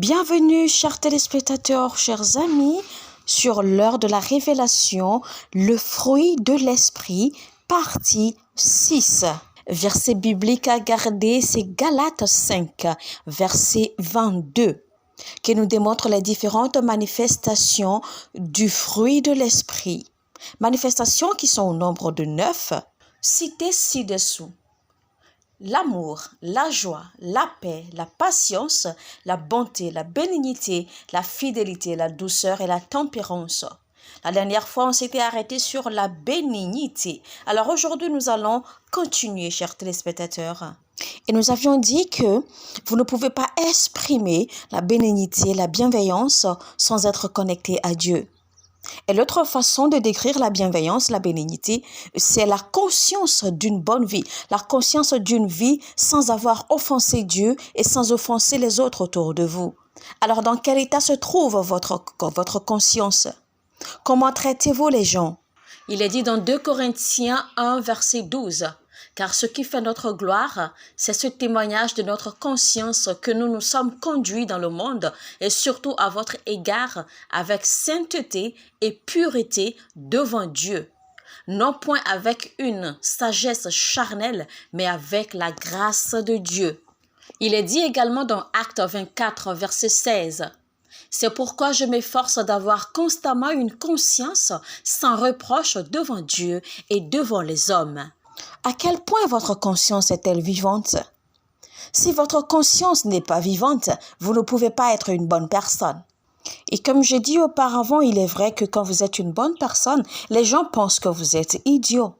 Bienvenue, chers téléspectateurs, chers amis, sur l'heure de la révélation, le fruit de l'esprit, partie 6. Verset biblique à garder, c'est Galates 5, verset 22, qui nous démontre les différentes manifestations du fruit de l'esprit. Manifestations qui sont au nombre de 9, citées ci-dessous. L'amour, la joie, la paix, la patience, la bonté, la bénignité, la fidélité, la douceur et la tempérance. La dernière fois, on s'était arrêté sur la bénignité. Alors aujourd'hui, nous allons continuer, chers téléspectateurs. Et nous avions dit que vous ne pouvez pas exprimer la bénignité, la bienveillance sans être connecté à Dieu. Et l'autre façon de décrire la bienveillance, la bénignité, c'est la conscience d'une bonne vie, la conscience d'une vie sans avoir offensé Dieu et sans offenser les autres autour de vous. Alors, dans quel état se trouve votre conscience? Comment traitez-vous les gens? Il est dit dans 2 Corinthiens 1, verset 12. Car ce qui fait notre gloire, c'est ce témoignage de notre conscience que nous nous sommes conduits dans le monde et surtout à votre égard avec sainteté et pureté devant Dieu. Non point avec une sagesse charnelle, mais avec la grâce de Dieu. Il est dit également dans Actes 24, verset 16. C'est pourquoi je m'efforce d'avoir constamment une conscience sans reproche devant Dieu et devant les hommes. À quel point votre conscience est-elle vivante? Si votre conscience n'est pas vivante, vous ne pouvez pas être une bonne personne. Et comme j'ai dit auparavant, il est vrai que quand vous êtes une bonne personne, les gens pensent que vous êtes idiot.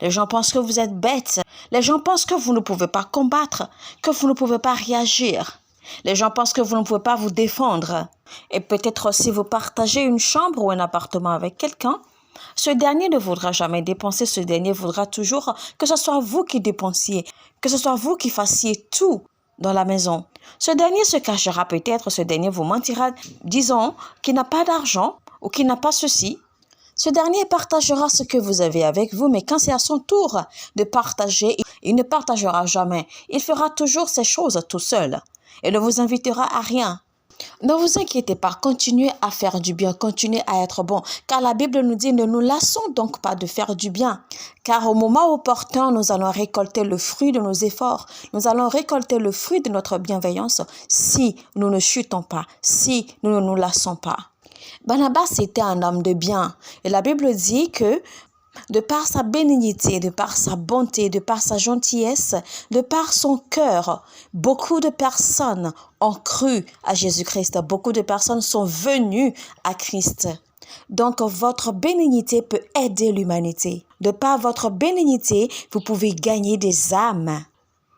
Les gens pensent que vous êtes bête. Les gens pensent que vous ne pouvez pas combattre, que vous ne pouvez pas réagir. Les gens pensent que vous ne pouvez pas vous défendre. Et peut-être si vous partagez une chambre ou un appartement avec quelqu'un, ce dernier ne voudra jamais dépenser, ce dernier voudra toujours que ce soit vous qui dépensiez, que ce soit vous qui fassiez tout dans la maison. Ce dernier se cachera peut-être, ce dernier vous mentira, disons qu'il n'a pas d'argent ou qu'il n'a pas ceci. Ce dernier partagera ce que vous avez avec vous, mais quand c'est à son tour de partager, il ne partagera jamais. Il fera toujours ces choses tout seul et ne vous invitera à rien. Ne vous inquiétez pas, continuez à faire du bien, continuez à être bon, car la Bible nous dit ne nous lassons donc pas de faire du bien, car au moment opportun, nous allons récolter le fruit de nos efforts, nous allons récolter le fruit de notre bienveillance si nous ne chutons pas, si nous ne nous lassons pas. Barnabas était un homme de bien et la Bible dit que de par sa bénignité, de par sa bonté, de par sa gentillesse, de par son cœur, beaucoup de personnes ont cru à Jésus-Christ. Beaucoup de personnes sont venues à Christ. Donc, votre bénignité peut aider l'humanité. De par votre bénignité, vous pouvez gagner des âmes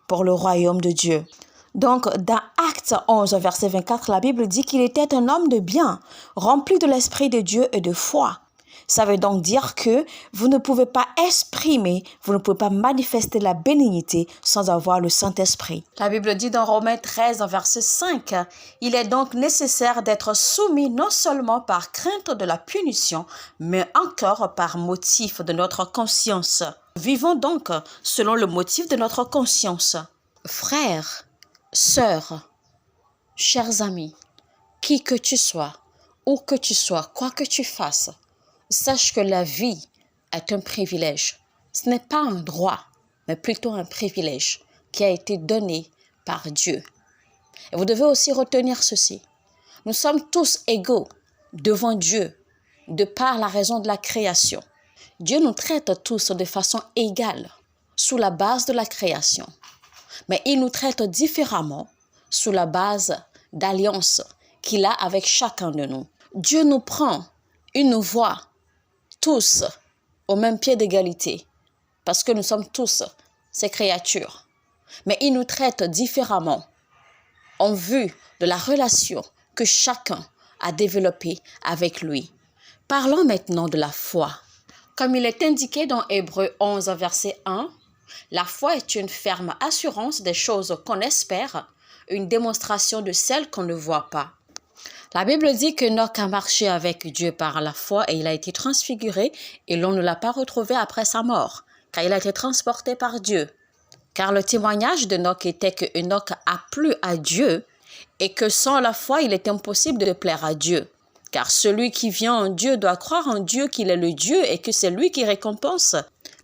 pour le royaume de Dieu. Donc, dans Actes 11, verset 24, la Bible dit qu'il était un homme de bien, rempli de l'Esprit de Dieu et de foi. Ça veut donc dire que vous ne pouvez pas exprimer, vous ne pouvez pas manifester la bénignité sans avoir le Saint-Esprit. La Bible dit dans Romains 13, verset 5, « Il est donc nécessaire d'être soumis non seulement par crainte de la punition, mais encore par motif de notre conscience. » Vivons donc selon le motif de notre conscience. Frères, sœurs, chers amis, qui que tu sois, où que tu sois, quoi que tu fasses, sache que la vie est un privilège. Ce n'est pas un droit, mais plutôt un privilège qui a été donné par Dieu. Et vous devez aussi retenir ceci. Nous sommes tous égaux devant Dieu, de par la raison de la création. Dieu nous traite tous de façon égale, sous la base de la création. Mais il nous traite différemment sous la base d'alliance qu'il a avec chacun de nous. Dieu nous prend une voie tous au même pied d'égalité, parce que nous sommes tous ses créatures. Mais il nous traite différemment en vue de la relation que chacun a développée avec lui. Parlons maintenant de la foi. Comme il est indiqué dans Hébreux 11, verset 1, la foi est une ferme assurance des choses qu'on espère, une démonstration de celles qu'on ne voit pas. La Bible dit que Enoch a marché avec Dieu par la foi et il a été transfiguré et l'on ne l'a pas retrouvé après sa mort, car il a été transporté par Dieu. Car le témoignage d'Enoch était que Enoch a plu à Dieu et que sans la foi, il est impossible de plaire à Dieu. Car celui qui vient en Dieu doit croire en Dieu qu'il est le Dieu et que c'est lui qui récompense.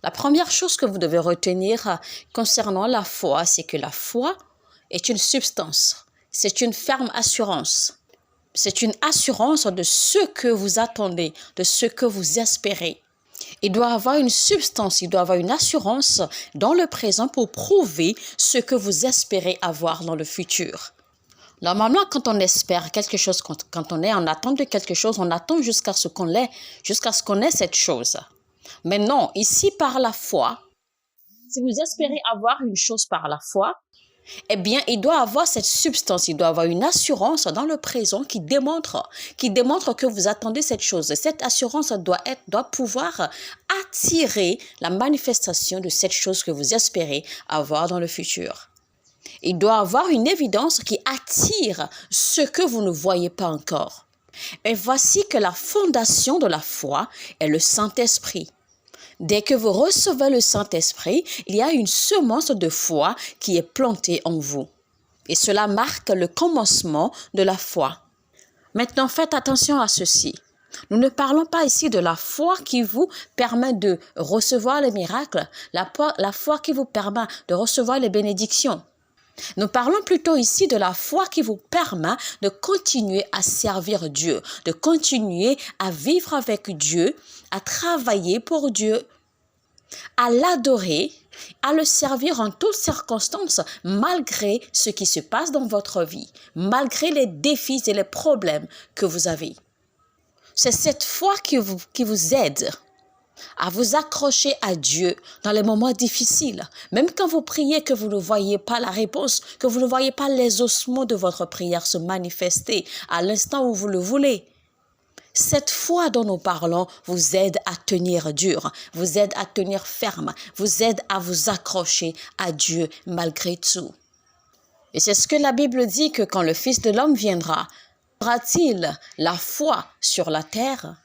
La première chose que vous devez retenir concernant la foi, c'est que la foi est une substance. C'est une ferme assurance. C'est une assurance de ce que vous attendez, de ce que vous espérez. Il doit avoir une substance, il doit avoir une assurance dans le présent pour prouver ce que vous espérez avoir dans le futur. Normalement, quand on espère quelque chose, quand on est en attente de quelque chose, on attend jusqu'à ce qu'on l'ait, jusqu'à ce qu'on ait cette chose. Mais non, ici, par la foi, si vous espérez avoir une chose par la foi, eh bien, il doit avoir cette substance, il doit avoir une assurance dans le présent qui démontre que vous attendez cette chose. Cette assurance doit pouvoir attirer la manifestation de cette chose que vous espérez avoir dans le futur. Il doit avoir une évidence qui attire ce que vous ne voyez pas encore. Et voici que la fondation de la foi est le Saint-Esprit. Dès que vous recevez le Saint-Esprit, il y a une semence de foi qui est plantée en vous. Et cela marque le commencement de la foi. Maintenant, faites attention à ceci. Nous ne parlons pas ici de la foi qui vous permet de recevoir les miracles, la foi qui vous permet de recevoir les bénédictions. Nous parlons plutôt ici de la foi qui vous permet de continuer à servir Dieu, de continuer à vivre avec Dieu, à travailler pour Dieu, à l'adorer, à le servir en toutes circonstances, malgré ce qui se passe dans votre vie, malgré les défis et les problèmes que vous avez. C'est cette foi qui vous aide à vous accrocher à Dieu dans les moments difficiles. Même quand vous priez que vous ne voyez pas la réponse, que vous ne voyez pas les ossements de votre prière se manifester à l'instant où vous le voulez. Cette foi dont nous parlons vous aide à tenir dur, vous aide à tenir ferme, vous aide à vous accrocher à Dieu malgré tout. Et c'est ce que la Bible dit, que quand le Fils de l'homme viendra, aura-t-il la foi sur la terre?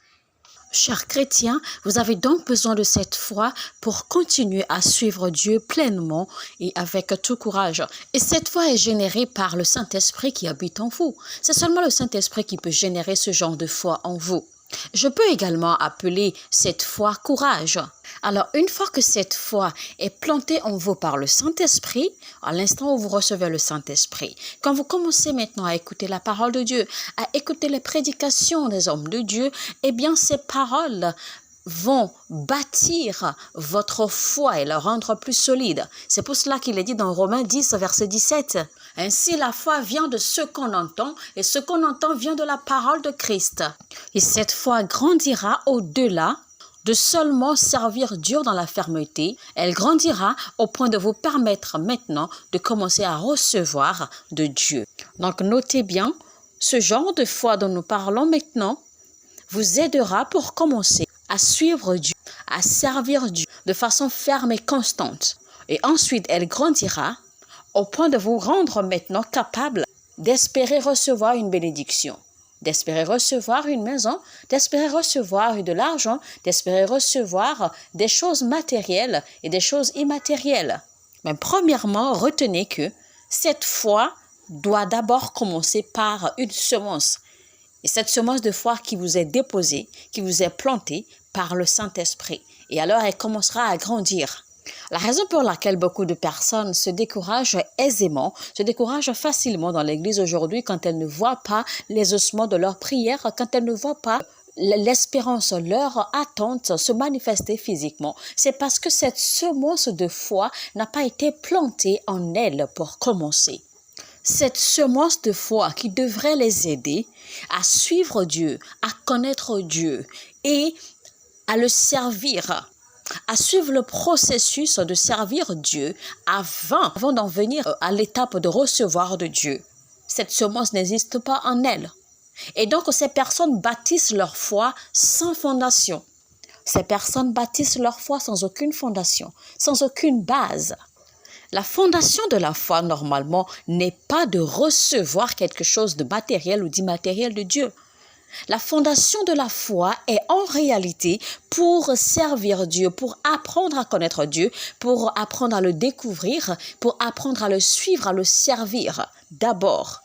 Chers chrétiens, vous avez donc besoin de cette foi pour continuer à suivre Dieu pleinement et avec tout courage. Et cette foi est générée par le Saint-Esprit qui habite en vous. C'est seulement le Saint-Esprit qui peut générer ce genre de foi en vous. Je peux également appeler cette foi courage. Alors, une fois que cette foi est plantée en vous par le Saint-Esprit, à l'instant où vous recevez le Saint-Esprit, quand vous commencez maintenant à écouter la parole de Dieu, à écouter les prédications des hommes de Dieu, eh bien, ces paroles vont bâtir votre foi et la rendre plus solide. C'est pour cela qu'il est dit dans Romains 10, verset 17. Ainsi, la foi vient de ce qu'on entend, et ce qu'on entend vient de la parole de Christ. Et cette foi grandira au-delà de seulement servir Dieu dans la fermeté. Elle grandira au point de vous permettre maintenant de commencer à recevoir de Dieu. Donc, notez bien, ce genre de foi dont nous parlons maintenant vous aidera pour commencer à suivre Dieu, à servir Dieu de façon ferme et constante. Et ensuite, elle grandira au point de vous rendre maintenant capable d'espérer recevoir une bénédiction, d'espérer recevoir une maison, d'espérer recevoir de l'argent, d'espérer recevoir des choses matérielles et des choses immatérielles. Mais premièrement, retenez que cette foi doit d'abord commencer par une semence. Et cette semence de foi qui vous est déposée, qui vous est plantée par le Saint-Esprit. Et alors, elle commencera à grandir. La raison pour laquelle beaucoup de personnes se découragent aisément, se découragent facilement dans l'Église aujourd'hui quand elles ne voient pas les ossements de leur prière, quand elles ne voient pas l'espérance, leur attente se manifester physiquement, c'est parce que cette semence de foi n'a pas été plantée en elles pour commencer. Cette semence de foi qui devrait les aider à suivre Dieu, à connaître Dieu et à le servir, à suivre le processus de servir Dieu avant d'en venir à l'étape de recevoir de Dieu. Cette semence n'existe pas en elles. Et donc, ces personnes bâtissent leur foi sans fondation. Ces personnes bâtissent leur foi sans aucune fondation, sans aucune base. La fondation de la foi, normalement, n'est pas de recevoir quelque chose de matériel ou d'immatériel de Dieu. La fondation de la foi est en réalité pour servir Dieu, pour apprendre à connaître Dieu, pour apprendre à le découvrir, pour apprendre à le suivre, à le servir d'abord.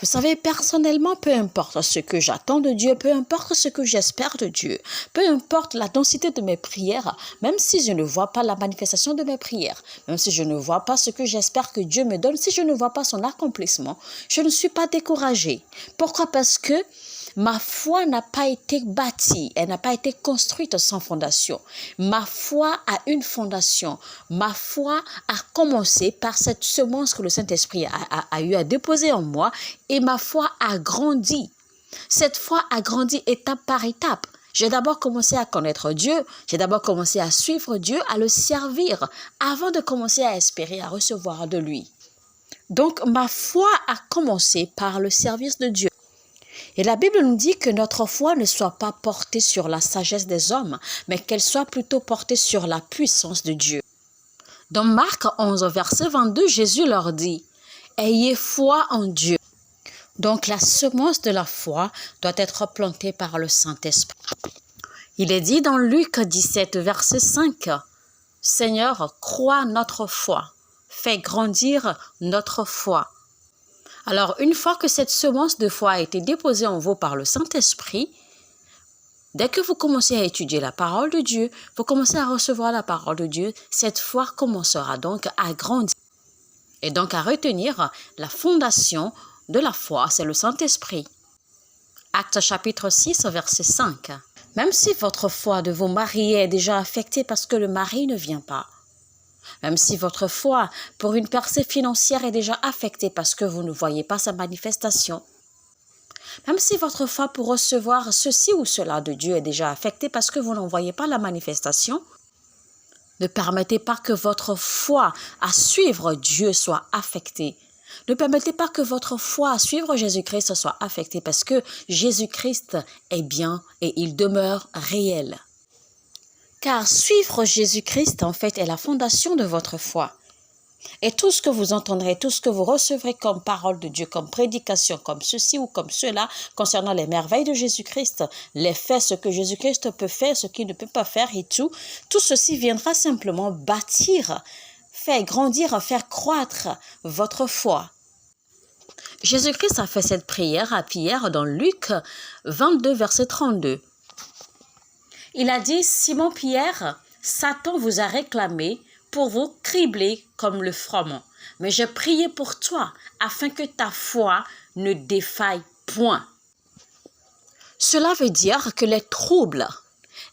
Vous savez, personnellement, peu importe ce que j'attends de Dieu, peu importe ce que j'espère de Dieu, peu importe la densité de mes prières, même si je ne vois pas la manifestation de mes prières, même si je ne vois pas ce que j'espère que Dieu me donne, si je ne vois pas son accomplissement, je ne suis pas découragée. Pourquoi? Parce que ma foi n'a pas été bâtie, elle n'a pas été construite sans fondation. Ma foi a une fondation. Ma foi a commencé par cette semence que le Saint-Esprit a eu à déposer en moi et ma foi a grandi. Cette foi a grandi étape par étape. J'ai d'abord commencé à connaître Dieu, j'ai d'abord commencé à suivre Dieu, à le servir, avant de commencer à espérer, à recevoir de lui. Donc ma foi a commencé par le service de Dieu. Et la Bible nous dit que notre foi ne soit pas portée sur la sagesse des hommes, mais qu'elle soit plutôt portée sur la puissance de Dieu. Dans Marc 11, verset 22, Jésus leur dit « Ayez foi en Dieu ». Donc la semence de la foi doit être plantée par le Saint-Esprit. Il est dit dans Luc 17, verset 5 « Seigneur, crois notre foi, fais grandir notre foi ». Alors, une fois que cette semence de foi a été déposée en vous par le Saint-Esprit, dès que vous commencez à étudier la parole de Dieu, vous commencez à recevoir la parole de Dieu, cette foi commencera donc à grandir. Et donc à retenir la fondation de la foi, c'est le Saint-Esprit. Actes chapitre 6, verset 5. Même si votre foi de vos maris est déjà affectée parce que le mari ne vient pas, même si votre foi pour une percée financière est déjà affectée parce que vous ne voyez pas sa manifestation, même si votre foi pour recevoir ceci ou cela de Dieu est déjà affectée parce que vous n'en voyez pas la manifestation, ne permettez pas que votre foi à suivre Dieu soit affectée. Ne permettez pas que votre foi à suivre Jésus-Christ soit affectée parce que Jésus-Christ est bien et il demeure réel. Car suivre Jésus-Christ, en fait, est la fondation de votre foi. Et tout ce que vous entendrez, tout ce que vous recevrez comme parole de Dieu, comme prédication, comme ceci ou comme cela, concernant les merveilles de Jésus-Christ, les faits, ce que Jésus-Christ peut faire, ce qu'il ne peut pas faire et tout ceci viendra simplement bâtir, faire grandir, faire croître votre foi. Jésus-Christ a fait cette prière à Pierre dans Luc 22, verset 32. Il a dit, Simon Pierre, Satan vous a réclamé pour vous cribler comme le froment. Mais j'ai prié pour toi, afin que ta foi ne défaille point. Cela veut dire que les troubles,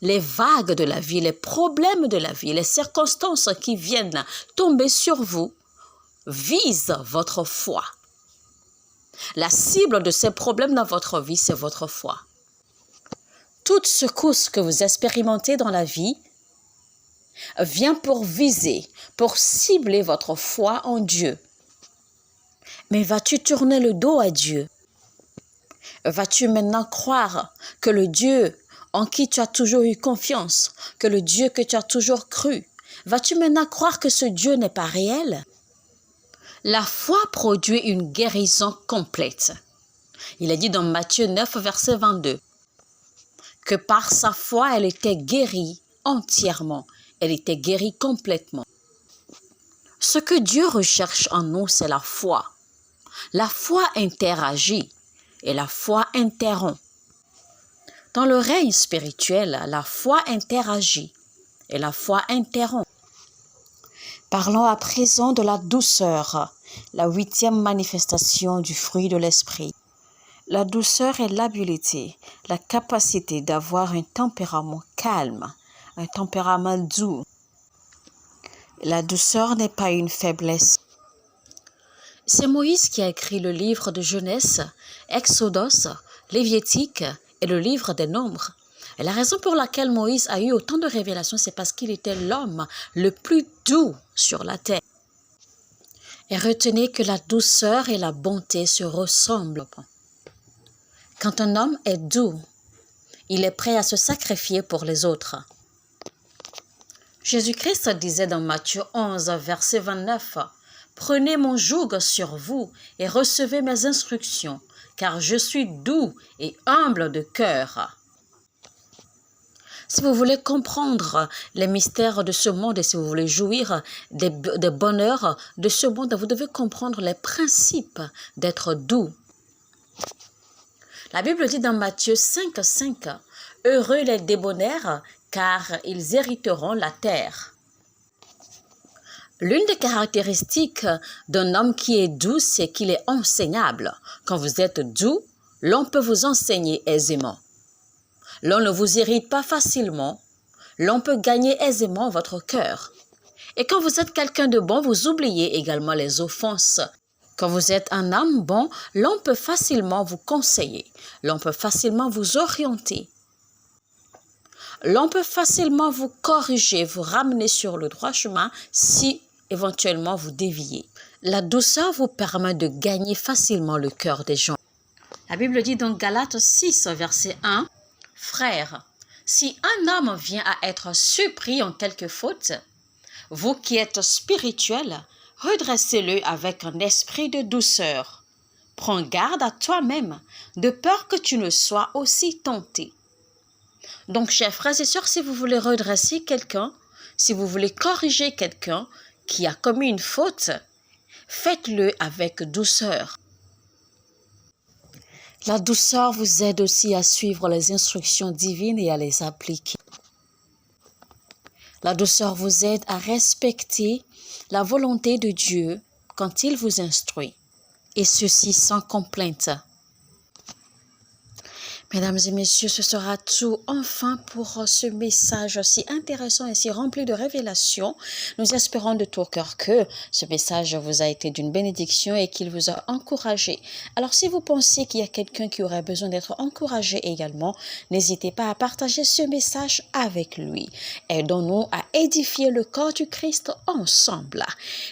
les vagues de la vie, les problèmes de la vie, les circonstances qui viennent tomber sur vous, visent votre foi. La cible de ces problèmes dans votre vie, c'est votre foi. Toute secousse que vous expérimentez dans la vie vient pour viser, pour cibler votre foi en Dieu. Mais vas-tu tourner le dos à Dieu? Vas-tu maintenant croire que le Dieu en qui tu as toujours eu confiance, que le Dieu que tu as toujours cru, vas-tu maintenant croire que ce Dieu n'est pas réel? La foi produit une guérison complète. Il est dit dans Matthieu 9, verset 22. Que par sa foi, elle était guérie entièrement. Elle était guérie complètement. Ce que Dieu recherche en nous, c'est la foi. La foi interagit et la foi interrompt. Dans le règne spirituel, la foi interagit et la foi interrompt. Parlons à présent de la douceur, la 8e manifestation du fruit de l'esprit. La douceur est l'habilité, la capacité d'avoir un tempérament calme, un tempérament doux. La douceur n'est pas une faiblesse. C'est Moïse qui a écrit le livre de Genèse, Exodos, Lévitique et le livre des Nombres. Et la raison pour laquelle Moïse a eu autant de révélations, c'est parce qu'il était l'homme le plus doux sur la terre. Et retenez que la douceur et la bonté se ressemblent. Quand un homme est doux, il est prêt à se sacrifier pour les autres. Jésus-Christ disait dans Matthieu 11, verset 29, « Prenez mon joug sur vous et recevez mes instructions, car je suis doux et humble de cœur. » Si vous voulez comprendre les mystères de ce monde et si vous voulez jouir des bonheurs de ce monde, vous devez comprendre les principes d'être doux. La Bible dit dans Matthieu 5:5, « Heureux les débonnaires, car ils hériteront la terre. » L'une des caractéristiques d'un homme qui est doux, c'est qu'il est enseignable. Quand vous êtes doux, l'on peut vous enseigner aisément. L'on ne vous irrite pas facilement. L'on peut gagner aisément votre cœur. Et quand vous êtes quelqu'un de bon, vous oubliez également les offenses. Quand vous êtes un homme bon, l'on peut facilement vous conseiller. L'on peut facilement vous orienter. L'on peut facilement vous corriger, vous ramener sur le droit chemin si éventuellement vous déviez. La douceur vous permet de gagner facilement le cœur des gens. La Bible dit dans Galates 6, verset 1, « Frères, si un homme vient à être surpris en quelque faute, vous qui êtes spirituels, redressez-le avec un esprit de douceur. Prends garde à toi-même, de peur que tu ne sois aussi tenté. » Donc, chers frères et sœurs, si vous voulez redresser quelqu'un, si vous voulez corriger quelqu'un qui a commis une faute, faites-le avec douceur. La douceur vous aide aussi à suivre les instructions divines et à les appliquer. La douceur vous aide à respecter la volonté de Dieu quand il vous instruit, et ceci sans complainte. Mesdames et messieurs, ce sera tout enfin pour ce message si intéressant et si rempli de révélations. Nous espérons de tout cœur que ce message vous a été d'une bénédiction et qu'il vous a encouragé. Alors si vous pensez qu'il y a quelqu'un qui aurait besoin d'être encouragé également, n'hésitez pas à partager ce message avec lui. Aidons-nous à édifier le corps du Christ ensemble.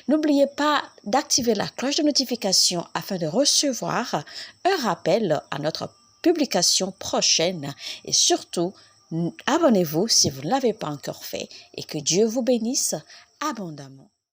N'oubliez pas d'activer la cloche de notification afin de recevoir un rappel à notre publication prochaine et surtout abonnez-vous si vous ne l'avez pas encore fait et que Dieu vous bénisse abondamment.